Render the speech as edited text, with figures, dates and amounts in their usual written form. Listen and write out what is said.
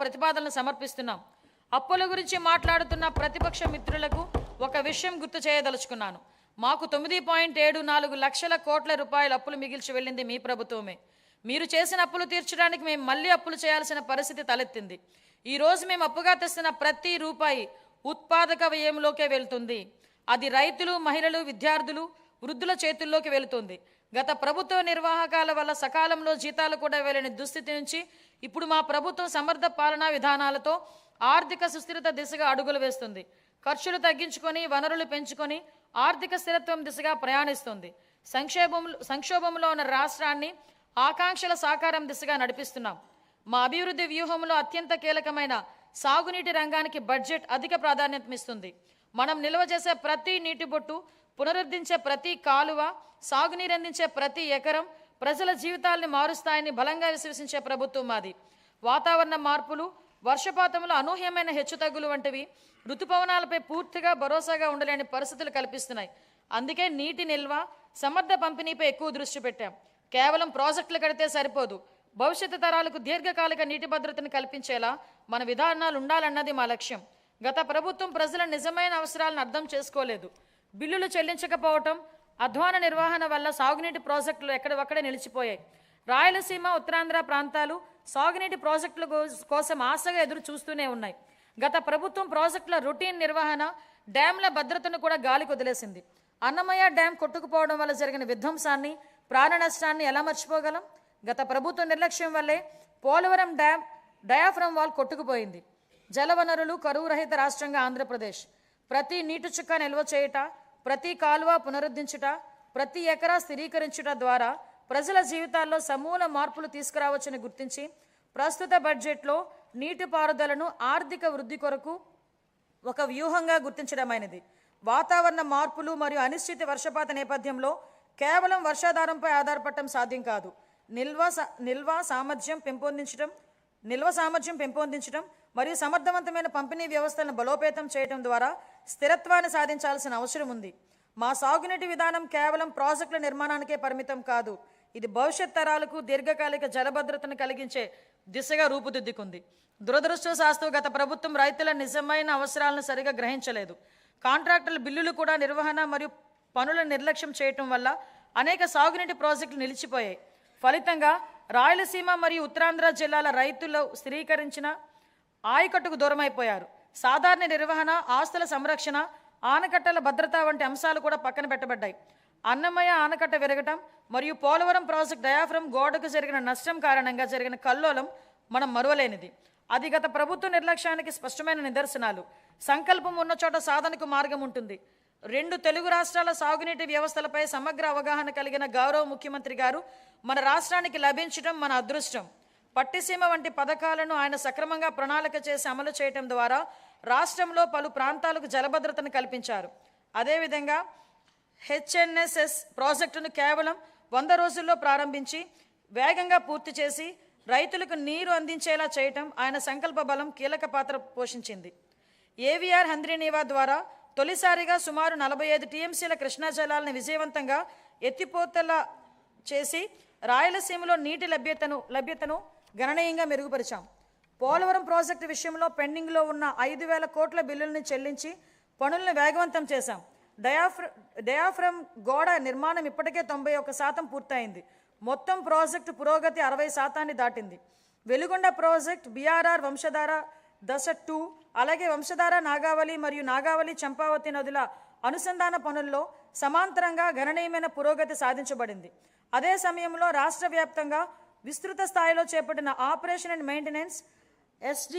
ప్రతిపాదనలు సమర్పిస్తున్నాం. అప్పుల గురించి మాట్లాడుతున్న ప్రతిపక్ష మిత్రులకు ఒక విషయం గుర్తు చేయదలుచుకున్నాను. మాకు 9.74 లక్షల కోట్ల రూపాయల అప్పులు మిగిల్చి వెళ్ళింది మీ ప్రభుత్వమే. మీరు చేసిన అప్పులు తీర్చడానికి మేము మళ్ళీ అప్పులు చేయాల్సిన పరిస్థితి తలెత్తింది. ఈ రోజు మేము అప్పుగా తెస్తున్న ప్రతి రూపాయి ఉత్పాదక వ్యయంలోకే వెళ్తుంది. అది రైతులు, మహిళలు, విద్యార్థులు, వృద్ధుల చేతుల్లోకి వెళుతుంది. గత ప్రభుత్వ నిర్వాహకాల వల్ల సకాలంలో జీతాలు కూడా వెళ్ళని దుస్థితి నుంచి ఇప్పుడు మా ప్రభుత్వం సమర్థ పాలనా విధానాలతో ఆర్థిక సుస్థిరత దిశగా అడుగులు వేస్తుంది. ఖర్చులు తగ్గించుకొని, వనరులు పెంచుకొని ఆర్థిక స్థిరత్వం దిశగా ప్రయాణిస్తుంది. సంక్షోభంలో ఉన్న రాష్ట్రాన్ని ఆకాంక్షల సాకారం దిశగా నడిపిస్తున్నాం. మా అభివృద్ధి వ్యూహంలో అత్యంత కీలకమైన సాగునీటి రంగానికి బడ్జెట్ అధిక ప్రాధాన్యతనిస్తుంది. మనం నిల్వ చేసే ప్రతి నీటి బొట్టు, పునరుద్ధరించే ప్రతి కాలువ, సాగునీరు అందించే ప్రతి ఎకరం ప్రజల జీవితాల్ని మారుస్తాయని బలంగా విశ్వసించే ప్రభుత్వం మాది. వాతావరణ మార్పులు, వర్షపాతంలో అనూహ్యమైన హెచ్చుతగ్గులు వంటివి ఋతుపవనాలపై పూర్తిగా భరోసాగా ఉండలేని పరిస్థితులు కల్పిస్తున్నాయి. అందుకే నీటి నిల్వ, సమర్థ పంపిణీపై ఎక్కువ దృష్టి పెట్టాం. కేవలం ప్రాజెక్టులు కడితే సరిపోదు. భవిష్యత్తు తరాలకు దీర్ఘకాలిక నీటి భద్రతను కల్పించేలా మన విధానాలు ఉండాలన్నది మా లక్ష్యం. గత ప్రభుత్వం ప్రజల నిజమైన అవసరాలను అర్థం చేసుకోలేదు. బిల్లులు చెల్లించకపోవటం, అధ్వాన నిర్వహణ వల్ల సాగునీటి ప్రాజెక్టులు ఎక్కడొక్కడే నిలిచిపోయాయి. రాయలసీమ, ఉత్తరాంధ్ర ప్రాంతాలు సాగునీటి ప్రాజెక్టుల కోసం ఆశగా ఎదురు చూస్తూనే ఉన్నాయి. గత ప్రభుత్వం ప్రాజెక్టుల రొటీన్ నిర్వహణ, డ్యాంల భద్రతను కూడా గాలికి వదిలేసింది. అన్నమయ్య డ్యాం కొట్టుకుపోవడం వల్ల జరిగిన విధ్వంసాన్ని, ప్రాణ నష్టాన్ని ఎలా మర్చిపోగలం? గత ప్రభుత్వ నిర్లక్ష్యం వల్లే పోలవరం డ్యాం డయాఫ్రమ్ వాల్ కొట్టుకుపోయింది. జలవనరులు కరువు రహిత రాష్ట్రంగా ఆంధ్రప్రదేశ్. ప్రతి నీటి చుక్క నిల్వ చేయుట, ప్రతి కాలువ పునరుద్ధరించుట, ప్రతి ఎకరా స్థిరీకరించుట ద్వారా ప్రజల జీవితాల్లో సమూల మార్పులు తీసుకురావచ్చని గుర్తించి ప్రస్తుత బడ్జెట్లో నీటిపారుదలను ఆర్థిక వృద్ధి కొరకు ఒక వ్యూహంగా గుర్తించడమైనది. వాతావరణ మార్పులు మరియు అనిశ్చిత వర్షపాత నేపథ్యంలో కేవలం వర్షాధారంపై ఆధారపడటం సాధ్యం కాదు. నిల్వ సామర్థ్యం పెంపొందించడం మరియు సమర్థవంతమైన పంపిణీ వ్యవస్థలను బలోపేతం చేయడం ద్వారా స్థిరత్వాన్ని సాధించాల్సిన అవసరం ఉంది. మా సాగునీటి విధానం కేవలం ప్రాజెక్టుల నిర్మాణానికే పరిమితం కాదు. ఇది భవిష్యత్ తరాలకు దీర్ఘకాలిక జలభద్రతను కలిగించే దిశగా రూపుదిద్దుకుంది. దురదృష్టవశాత్తు గత ప్రభుత్వం రైతుల నిజమైన అవసరాలను సరిగా గ్రహించలేదు. కాంట్రాక్టర్ల బిల్లులు కూడా నిర్వహణ మరియు పనుల నిర్లక్ష్యం చేయటం వల్ల అనేక సాగునీటి ప్రాజెక్టులు నిలిచిపోయాయి. ఫలితంగా రాయలసీమ మరియు ఉత్తరాంధ్ర జిల్లాల రైతులు స్థిరీకరించిన ఆయకట్టుకు దూరమైపోయారు. సాధారణ నిర్వహణ, ఆస్తుల సంరక్షణ, ఆనకట్టల భద్రత వంటి అంశాలు కూడా పక్కన పెట్టబడ్డాయి. అన్నమయ్య ఆనకట్ట విరగటం మరియు పోలవరం ప్రాజెక్టు డయాఫ్రమ్ గోడకు జరిగిన నష్టం కారణంగా జరిగిన కల్లోలం మనం మరువలేనిది. అది గత ప్రభుత్వ నిర్లక్ష్యానికి స్పష్టమైన నిదర్శనాలు. సంకల్పం ఉన్న చోట సాధనకు మార్గం ఉంటుంది. 2 తెలుగు రాష్ట్రాల సాగునీటి వ్యవస్థలపై సమగ్ర అవగాహన కలిగిన గౌరవ ముఖ్యమంత్రి గారు మన రాష్ట్రానికి లభించడం మన అదృష్టం. పట్టిసీమ వంటి పథకాలను ఆయన సక్రమంగా ప్రణాళిక చేసి అమలు చేయడం ద్వారా రాష్ట్రంలో పలు ప్రాంతాలకు జలభద్రతను కల్పించారు. అదేవిధంగా హెచ్ఎన్ఎస్ఎస్ ప్రాజెక్టును కేవలం 100 రోజుల్లో ప్రారంభించి వేగంగా పూర్తి చేసి రైతులకు నీరు అందించేలా చేయటం ఆయన సంకల్ప బలం కీలక పాత్ర పోషించింది. ఏవిఆర్ హంద్రీనీవా ద్వారా తొలిసారిగా సుమారు 45 టీఎంసీల కృష్ణా జలాలను విజయవంతంగా ఎత్తిపోతల చేసి రాయలసీమలో నీటి లభ్యతను గణనీయంగా మెరుగుపరిచాం. పోలవరం ప్రాజెక్టు విషయంలో పెండింగ్లో ఉన్న 5,000 కోట్ల బిల్లుల్ని చెల్లించి పనులను వేగవంతం చేశాం. డయాఫ్రమ్ గోడ నిర్మాణం ఇప్పటికే 91% పూర్తయింది. మొత్తం ప్రాజెక్టు పురోగతి 60% దాటింది. వెలుగొండ ప్రాజెక్ట్, బీఆర్ఆర్ వంశధార దశ 2, అలాగే వంశధార నాగావళి మరియు నాగావళి చంపావతి నదుల అనుసంధాన పనుల్లో సమాంతరంగా గణనీయమైన పురోగతి సాధించబడింది. అదే సమయంలో రాష్ట్ర వ్యాప్తంగా విస్తృత స్థాయిలో చేపట్టిన ఆపరేషన్ అండ్ మెయింటెనెన్స్ ఎస్డి